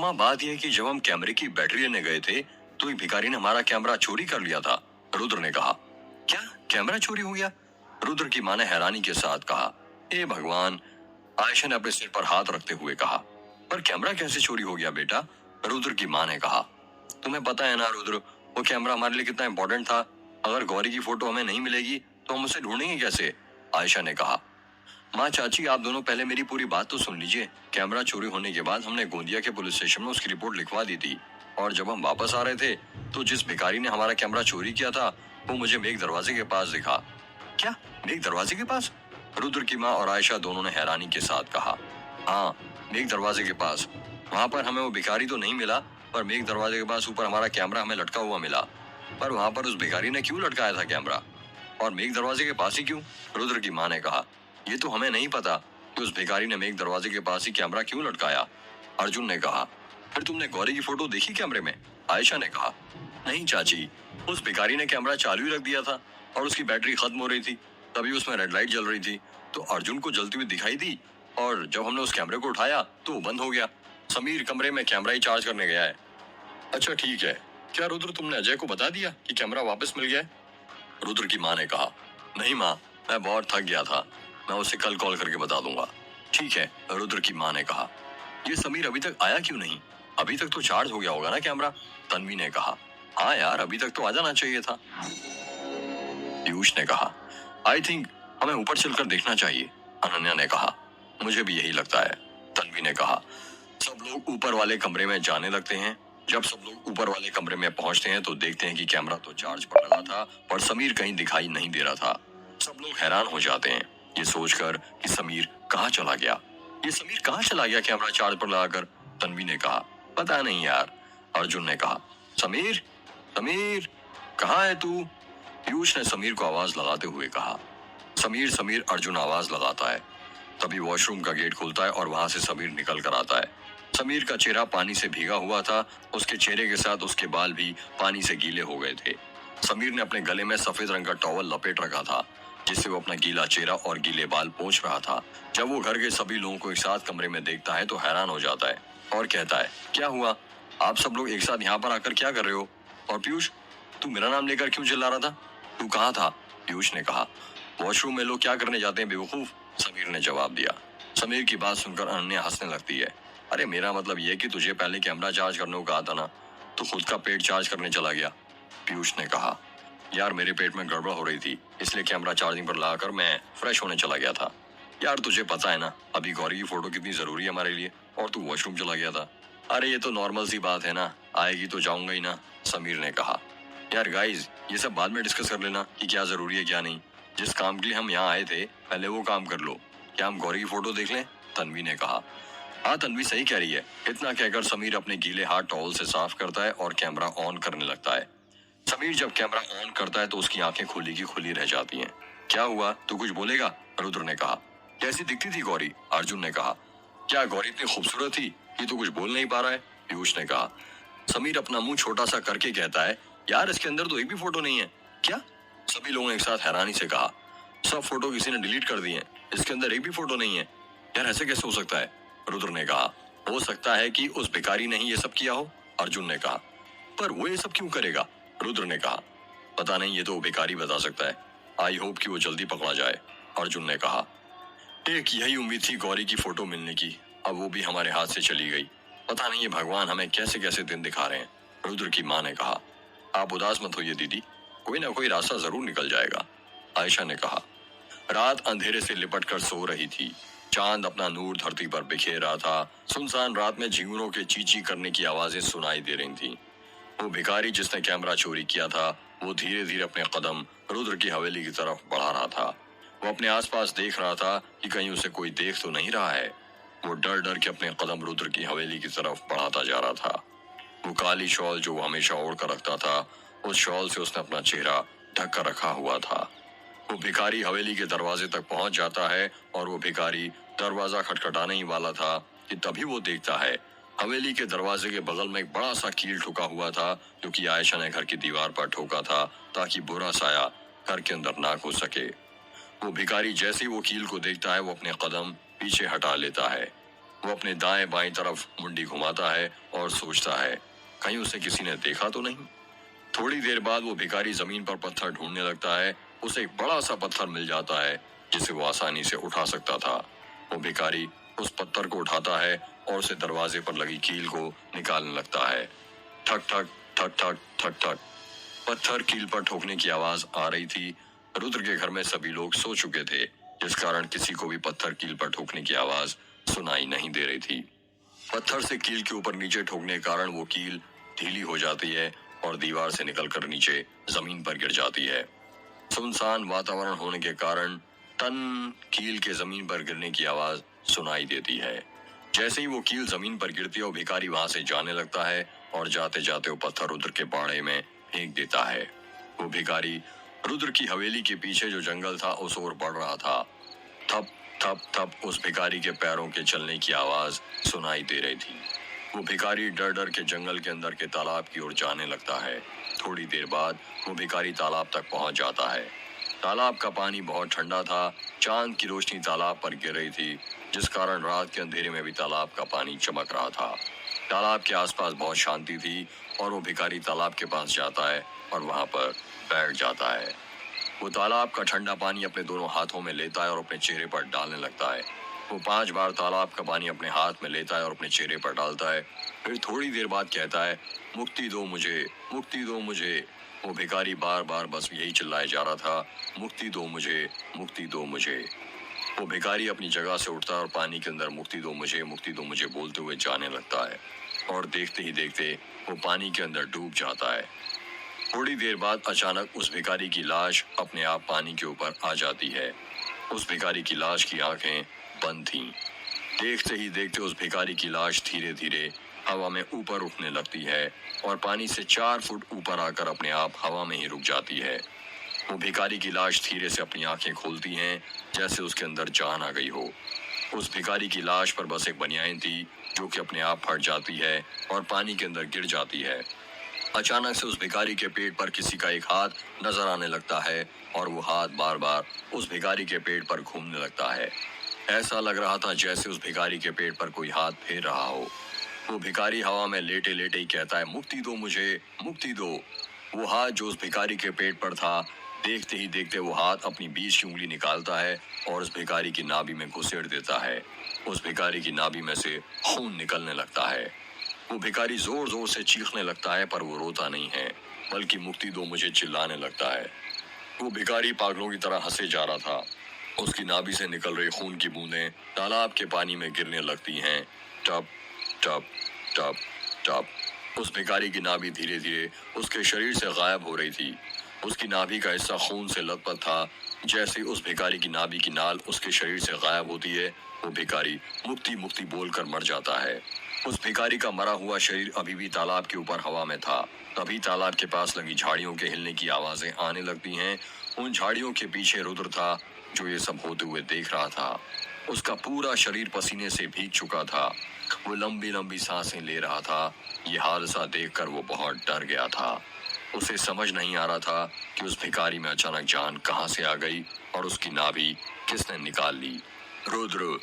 माँ बात यह है कि जब हम कैमरे की बैटरी लेने गए थे तो एक भिखारी ने हमारा कैमरा चोरी कर लिया था। रुद्र ने कहा। क्या कैमरा चोरी हो गया? रुद्र की माँ ने हैरानी के साथ कहा। हे भगवान! आयशा ने अपने सिर पर हाथ रखते हुए कहा। पर कैमरा कैसे चोरी हो गया बेटा? रुद्र की माँ ने कहा। तुम्हें पता है ना रुद्र, वो कैमरा हमारे लिए कितना इंपॉर्टेंट था। अगर गौरी की फोटो हमें नहीं मिलेगी तो हम उसे ढूंढेंगे कैसे? आयशा ने कहा। माँ चाची, आप दोनों पहले मेरी पूरी बात तो सुन लीजिए। कैमरा चोरी होने के बाद हमने गोंदिया के पुलिस स्टेशन में उसकी रिपोर्ट लिखवा दी थी और जब हम वापस आ रहे थे तो जिस भिखारी ने हमारा कैमरा चोरी किया था वो मुझे मेघ दरवाजे के पास दिखा। क्या मेघ दरवाजे के पास? रुद्र की माँ और आयशा दोनों ने हैरानी के साथ कहा। हाँ, मेघ दरवाजे के पास। वहां पर हमें वो भिखारी तो नहीं मिला, पर मेघ दरवाजे के पास ऊपर हमारा कैमरा हमें लटका हुआ मिला। पर वहां पर उस भिखारी ने क्यों लटकाया था कैमरा, और मेघ दरवाजे के पास ही क्यों? रुद्र की माँ ने कहा। ये तो हमें नहीं पता कि उस भिखारी ने मेघ दरवाजे के पास ही कैमरा क्यों लटकाया। अर्जुन ने कहा। फिर तुमने गौरी की फोटो देखी कैमरे में? आयशा ने कहा। नहीं चाची, उस भिखारी ने कैमरा चालू ही रख दिया था और उसकी बैटरी खत्म हो रही थी, तभी उसमें रेड लाइट जल रही थी तो अर्जुन को जलती हुई दिखाई दी और जब हमने उस कैमरे को उठाया तो वो बंद हो गया। समीर कमरे में कैमरा ही चार्ज करने गया है। अच्छा ठीक है, क्या रुद्र तुमने अजय को बता दिया कि कैमरा वापस मिल गया है? रुद्र की माँ ने कहा। नहीं माँ, मैं बहुत थक गया था, मैं उसे कल कॉल करके बता दूंगा। ठीक है, रुद्र की माँ ने कहा। ये समीर अभी तक आया क्यों नहीं? अभी तक तो चार्ज हो गया होगा ना कैमरा? तन्वी ने कहा। हाँ यार, अभी तक तो आ जाना चाहिए था। पीयूष ने कहा। आई थिंक हमें ऊपर चलकर देखना चाहिए, अनन्या ने कहा। मुझे भी यही लगता है, तन्वी ने कहा। सब लोग ऊपर वाले कमरे में जाने लगते हैं। जब सब लोग ऊपर वाले कमरे में पहुंचते हैं तो देखते हैं कि कैमरा तो चार्ज पर लगा था पर समीर कहीं दिखाई नहीं दे रहा था। सब लोग हैरान हो जाते हैं ये सोचकर कि समीर कहाँ चला गया। ये समीर कहाँ चला गया कैमरा चार्ज पर लगाकर? तन्वी ने कहा। पता नहीं यार, अर्जुन ने कहा। समीर, समीर कहाँ है तू? पीयूष ने समीर को आवाज लगाते हुए कहा। समीर समीर अर्जुन आवाज लगाता है। तभी वॉशरूम का गेट खुलता है और वहां से समीर निकल कर आता है। समीर का चेहरा पानी से भीगा हुआ था, उसके चेहरे के साथ उसके बाल भी पानी से गीले हो गए थे। समीर ने अपने गले में सफेद रंग का टॉवल लपेट रखा था जिससे वो अपना गीला चेहरा और गीले बाल पोंछ रहा था। जब वो घर के सभी लोगों को एक साथ कमरे में देखता है तो हैरान हो जाता है और कहता है, क्या हुआ? आप सब लोग एक साथ यहाँ पर आकर क्या कर रहे हो? और पीयूष, तू मेरा नाम लेकर क्यों चिल्ला रहा था? तू कहाँ था? पीयूष ने कहा। वॉशरूम में लोग क्या करने जाते हैं बेवकूफ, समीर ने जवाब दिया। समीर की बात सुनकर अनन्या हंसने लगती है। अरे मेरा मतलब ये कि तुझे पहले कैमरा चार्ज करने को कहा था ना, तो खुद का पेट चार्ज करने चला गया। पीयूष ने कहा। यार मेरे पेट में गड़बड़ हो रही थी इसलिए कैमरा चार्जिंग पर लगाकर मैं फ्रेश होने चला गया था। यार तुझे पता है ना अभी गौरी की फोटो कितनी जरूरी है हमारे लिए, और तू वॉशरूम चला गया था। अरे ये तो नॉर्मल सी बात है ना, आएगी तो जाऊंगा ही ना, समीर ने कहा। यार गाइज, ये सब बाद में डिस्कस कर लेना कि क्या जरूरी है क्या नहीं। जिस काम के लिए हम यहाँ आए थे पहले वो काम कर लो। क्या हम गौरी की फोटो देख लें? तन्वी ने कहा। हाँ तन्वी सही कह रही है। इतना कहकर समीर अपने गीले हाथ टॉवल से साफ करता है और कैमरा ऑन करने लगता है। समीर जब कैमरा ऑन करता है तो उसकी आंखें खुली की खुली रह जाती हैं। क्या हुआ, तू कुछ बोलेगा? रुद्र ने कहा। कैसी दिखती थी गौरी? अर्जुन ने कहा। क्या गौरी इतनी खूबसूरत थी कि तू कुछ बोल नहीं पा रहा है? पीयूष ने कहा। समीर अपना मुंह छोटा सा करके कहता है, यार इसके अंदर तो एक भी फोटो नहीं है। क्या? सभी लोगों ने एक साथ हैरानी से कहा। सब फोटो किसी ने डिलीट कर दिए हैं, इसके अंदर एक भी फोटो नहीं है। यार ऐसे कैसे हो सकता है? रुद्र ने कहा। हो सकता है कि उस भिखारी ने ही ये सब किया हो, अर्जुन ने कहा। पर वो ये सब क्यों करेगा? रुद्र ने कहा। पता नहीं, ये तो भिखारी बता सकता है। आई होप कि वो जल्दी पकड़ा जाए, अर्जुन ने कहा। एक यही उम्मीद थी गौरी की फोटो मिलने की, अब वो भी हमारे हाथ से चली गई। पता नहीं ये भगवान हमें कैसे कैसे दिन दिखा रहे हैं, रुद्र की माँ ने कहा। आप उदास मत होइए दीदी, कोई ना कोई रास्ता जरूर निकल जाएगा, आयशा ने कहा। रात अंधेरे से लिपट कर सो रही थी। चांद अपना नूर धरती पर बिखेर रहा था। सुनसान रात में झिंगुरों के चींची करने की आवाजें सुनाई दे रही थीं। वो भिखारी जिसने कैमरा चोरी किया था वो धीरे धीरे अपने कदम रुद्र की हवेली की तरफ बढ़ा रहा था। वो अपने आसपास देख रहा था कि कहीं उसे कोई देख तो नहीं रहा है। वो डर डर के अपने कदम रुद्र की हवेली की तरफ बढ़ाता जा रहा था। वो काली शॉल जो वो हमेशा ओढ़ कर रखता था, उस शॉल से उसने अपना चेहरा ढक कर रखा हुआ था। वो भिखारी हवेली के दरवाजे तक पहुंच जाता है और वो भिखारी दरवाजा खटखटाने ही वाला था कि तभी वो देखता है हवेली के दरवाजे के बगल में एक बड़ा सा कील ठुका हुआ था जो कि आयशा ने घर की दीवार पर ठोका था ताकि बुरा साया घर के अंदर ना घुस सके। वो भिखारी जैसे ही वो कील को देखता है वो अपने कदम पीछे हटा लेता है। वो अपने दाएं बाएं तरफ मुंडी घुमाता है और सोचता है कहीं उसे किसी ने देखा तो नहीं। थोड़ी देर बाद वो भिखारी जमीन पर पत्थर ढूंढने लगता है। उसे एक बड़ा सा पत्थर मिल जाता है जिसे वो आसानी से उठा सकता था। वो भिखारी उस पत्थर को उठाता है और उसे दरवाजे पर लगी कील को निकालने लगता है। ठक ठक ठक ठक ठक ठक पत्थर कील पर ठोकने की आवाज आ रही थी। रुद्र के घर में सभी लोग सो चुके थे, जिस कारण किसी को भी पत्थर कील पर ठोकने की आवाज सुनाई नहीं दे रही थी। पत्थर से कील के ऊपर नीचे ठोकने के कारण वो कील ढीली हो जाती है और दीवार से निकलकर नीचे जमीन पर गिर जाती है। सुनसान वातावरण होने के कारण टन कील के जमीन पर गिरने की आवाज सुनाई देती है। जैसे ही वो कील जमीन पर गिरती है वो भिखारी वहां से जाने लगता है और जाते जाते वो पत्थर रुद्र के बाड़े में फेंक देता है। वो भिखारी रुद्र की हवेली के पीछे जो जंगल था उस ओर बढ़ रहा था। थप थप थप उस भिखारी के पैरों के चलने की आवाज सुनाई दे रही थी। वो भिखारी डर डर के जंगल के अंदर के तालाब की ओर जाने लगता है। थोड़ी देर बाद वो भिखारी तालाब तक पहुंच जाता है। तालाब का पानी बहुत ठंडा था। चांद की रोशनी तालाब पर गिर रही थी, जिस कारण रात के अंधेरे में भी तालाब का पानी चमक रहा था। तालाब के आसपास बहुत शांति थी और वो भिखारी तालाब के पास जाता है और वहां पर बैठ जाता है। वो तालाब का ठंडा पानी अपने दोनों हाथों में लेता है और अपने चेहरे पर डालने लगता है। वो 5 बार तालाब का पानी अपने हाथ में लेता है और अपने चेहरे पर डालता है। फिर थोड़ी देर बाद कहता है, मुक्ति दो मुझे, मुक्ति दो मुझे। वो भिखारी बार बार बस यही चिल्लाए जा रहा था, मुक्ति दो मुझे, मुक्ति दो मुझे। वो भिखारी अपनी जगह से उठता है और पानी के अंदर मुक्ति दो मुझे, मुक्ति दो मुझे बोलते हुए जाने लगता है और देखते ही देखते वो पानी के अंदर डूब जाता है। थोड़ी देर बाद अचानक उस भिखारी की लाश अपने आप पानी के ऊपर आ जाती है। उस भिखारी की लाश की आंखें बंद थीं। देखते ही देखते उस भिखारी की लाश धीरे धीरे हवा में ऊपर उठने लगती है और पानी से 4 फुट ऊपर आकर अपने आप हवा में ही रुक जाती है। वो भिखारी की लाश धीरे से अपनी आंखें खोलती हैं, जैसे उसके अंदर जान आ गई हो। उस भिखारी की लाश पर बस एक बनियान थी जो कि अपने आप फट जाती है और पानी के अंदर गिर जाती है। अचानक से उस भिखारी के पेट पर किसी का एक हाथ नजर आने लगता है और वो हाथ बार बार उस भिखारी के पेट पर घूमने लगता है। ऐसा लग रहा था जैसे उस भिखारी के पेट पर कोई हाथ फेर रहा हो। वो भिखारी हवा में लेटे लेटे ही कहता है, मुक्ति दो मुझे, मुक्ति दो। वो हाथ जो उस भिखारी के पेट पर था, देखते ही देखते वो हाथ अपनी 20 की उंगली निकालता है और उस भिखारी की नाभि में घुसेड़ देता है। उस भिखारी की नाभि में से खून निकलने लगता है। वो भिखारी जोर जोर से चीखने लगता है, पर वो रोता नहीं है, बल्कि मुक्ति दो मुझे चिल्लाने लगता है। वो भिखारी पागलों की तरह हंसे जा रहा था। उसकी नाभि से निकल रही खून की बूंदें तालाब के पानी में गिरने लगती हैं। टप टप टप टप उस भिखारी की नाभि धीरे धीरे उसके शरीर से गायब हो रही थी। उसकी नाभि का हिस्सा खून से लथपथ था। जैसे उस भिखारी की नाभि की नाल उसके शरीर से गायब होती है, वो भिखारी मुक्ति मुक्ति बोलकर मर जाता है। उस भिखारी का मरा हुआ शरीर अभी भी तालाब के ऊपर हवा में था। तभी तालाब के पास लगी झाड़ियों के हिलने की आवाजें आने लगती हैं। उन झाड़ियों के पीछे रुद्र था, जो ये सब होते हुए देख रहा था। उसका पूरा शरीर पसीने से भीग चुका था। वो लंबी लंबी सांसें ले रहा था। ये हादसा देखकर वो बहुत डर गया था। उसे समझ नहीं आ रहा था कि उस भिखारी में अचानक जान कहां से आ गई और उसकी नाभि किसने निकाल ली। रुद्र,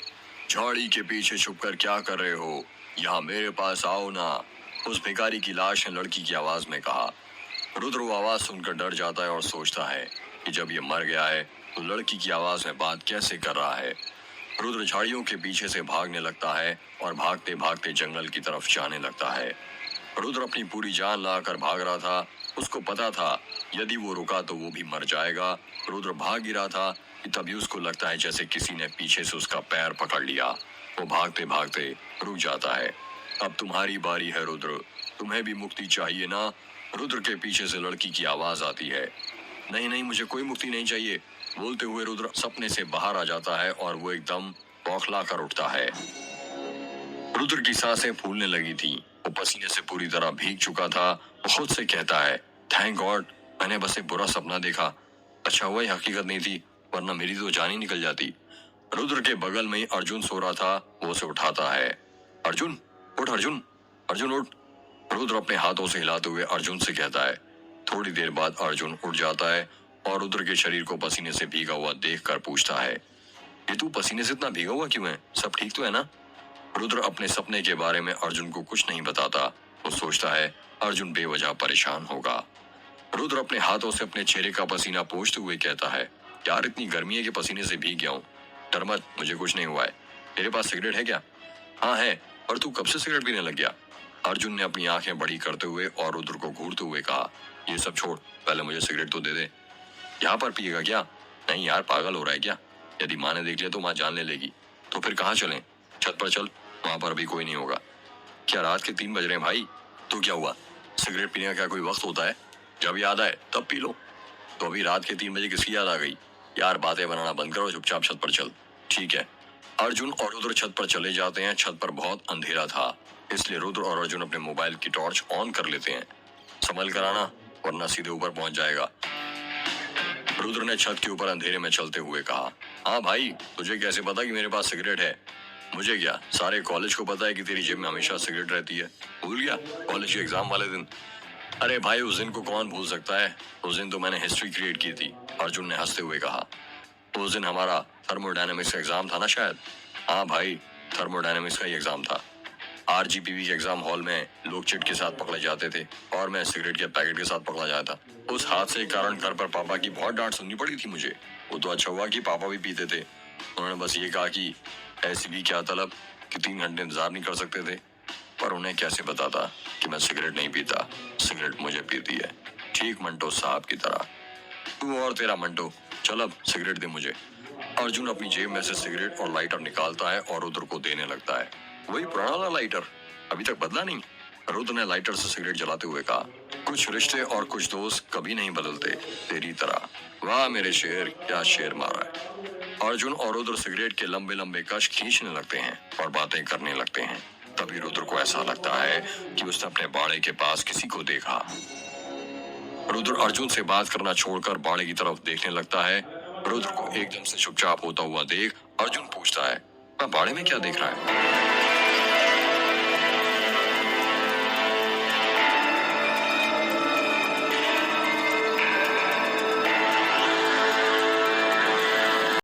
झाड़ी के पीछे छुपकर क्या कर रहे हो? यहाँ मेरे पास आओ ना। उस भिखारी की लाश ने लड़की की आवाज में कहा। रुद्र वो आवाज सुनकर डर जाता है और सोचता है कि जब ये मर गया है तो लड़की की आवाज में बात कैसे कर रहा है। रुद्र झाड़ियों के पीछे से भागने लगता है और भागते भागते जंगल की तरफ जाने लगता है। रुद्र अपनी पूरी जान लगाकर भाग रहा था। उसको पता था यदि वो रुका तो वो भी मर जाएगा। रुद्र भाग ही रहा था कि तभी उसको लगता है जैसे किसी ने पीछे से उसका पैर पकड़ लिया। वो भागते भागते रुक जाता है। अब तुम्हारी बारी है रुद्र, तुम्हें भी मुक्ति चाहिए ना? रुद्र के पीछे से लड़की की आवाज आती है। नहीं नहीं, मुझे कोई मुक्ति नहीं चाहिए, बोलते हुए रुद्र सपने से बाहर आ जाता है और वो एकदम बौखला कर उठता है। रुद्र की सांसें फूलने लगी थी। वो पसीने से पूरी तरह भीग चुका था। वो खुद से कहता है, थैंक गॉड, मैंने बस एक बुरा सपना देखा। अच्छा हुआ ये हकीकत नहीं थी, वरना मेरी तो जान ही निकल जाती। रुद्र के बगल में ही अर्जुन सो रहा था। वो उसे उठाता है। अर्जुन उठ, अर्जुन, अर्जुन उठ। रुद्र अपने हाथों से हिलाते हुए अर्जुन से कहता है। थोड़ी देर बाद अर्जुन उठ जाता है और रुद्र के शरीर को पसीने से भीगा हुआ देखकर पूछता है, ये तू पसीने से इतना भीगा हुआ क्यों है? सब ठीक तो है ना? रुद्र अपने सपने के बारे में अर्जुन को कुछ नहीं बताता। वो सोचता है अर्जुन बेवजह परेशान होगा। रुद्र अपने हाथों से अपने चेहरे का पसीना पोंछते हुए कहता है, यार इतनी गर्मी है कि पसीने से भीग गया हूँ। डर मत, मुझे कुछ नहीं हुआ है। तेरे पास सिगरेट है क्या? हाँ है, पर तू कब से सिगरेट पीने लग गया? अर्जुन ने अपनी आंखें बड़ी करते हुए और रुद्र को घूरते हुए कहा, ये सब छोड़, पहले मुझे सिगरेट तो दे दे। यहाँ पर पिएगा क्या? नहीं यार, पागल हो रहा है क्या? यदि माँ ने देख लिया तो माँ जान ले लेगी। तो फिर कहाँ चलें? छत पर चल, वहां पर भी कोई नहीं होगा। क्या रात के 3 बज रहे हैं भाई? तो क्या हुआ, सिगरेट पीने का क्या कोई वक्त होता है? जब याद आए तब पी लो। तो अभी रात के 3 बजे किसकी याद आ गई? यार बातें बनाना बंद करो, चुपचाप छत पर चल। ठीक है। अर्जुन और रुद्र छत पर चले जाते हैं। छत पर बहुत अंधेरा था, इसलिए रुद्र और अर्जुन अपने मोबाइल की टॉर्च ऑन कर लेते हैं। संभल कर आना, वरना सीधे ऊपर पहुंच जाएगा। रुद्र ने छत के ऊपर अंधेरे में चलते हुए कहा, हाँ भाई, तुझे कैसे पता कि मेरे पास सिगरेट है? मुझे क्या, सारे कॉलेज को पता है कि तेरी जेब में हमेशा सिगरेट रहती है। भूल गया कॉलेज के एग्जाम वाले दिन? अरे भाई, उस दिन को कौन भूल सकता है? उस दिन तो मैंने हिस्ट्री क्रिएट की थी। अर्जुन ने हंसते हुए कहा। उस दिन हमारा थर्मोडायनेमिक्स का एग्जाम था ना शायद? हाँ भाई, थर्मोडायनेमिक्स का ही एग्जाम था। आरजीपीवी के एग्जाम हॉल में लोग चिट के साथ पकड़े जाते थे और मैं सिगरेट के पैकेट के साथ पकड़ा जाता। उस हादसे के कारण घर पर पापा की बहुत डांट सुननी पड़ी थी मुझे। वो तो अच्छा हुआ कि पापा भी पीते थे। उन्होंने बस ये कहा कि ऐसी भी क्या तलब कि 3 घंटे इंतजार नहीं कर सकते थे। पर उन्हें कैसे बताता कि मैं सिगरेट नहीं पीता, सिगरेट मुझे पीती है, ठीक मंटो साहब की तरह। तू और तेरा मंटो, चल अब सिगरेट दे मुझे। अर्जुन अपनी जेब में से सिगरेट और लाइटर निकालता है और रुद्र को देने लगता है। वही पुराना वाला लाइटर, अभी तक बदला नहीं। रुद्र ने लाइटर से सिगरेट जलाते हुए कहा, कुछ रिश्ते और कुछ दोस्त कभी नहीं बदलते, तेरी तरह। वाह मेरे शेर, क्या शेर मारा है। अर्जुन और रुद्र सिगरेट के लंबे लंबे कश खींचने लगते हैं और बातें करने लगते हैं। तभी रुद्र को ऐसा लगता है कि उसने अपने बाड़े के पास किसी को देखा। रुद्र अर्जुन से बात करना छोड़कर बाड़े की तरफ देखने लगता है। रुद्र को एकदम से चुपचाप होता हुआ देख अर्जुन पूछता है, मैं बाड़े में क्या देख रहा है?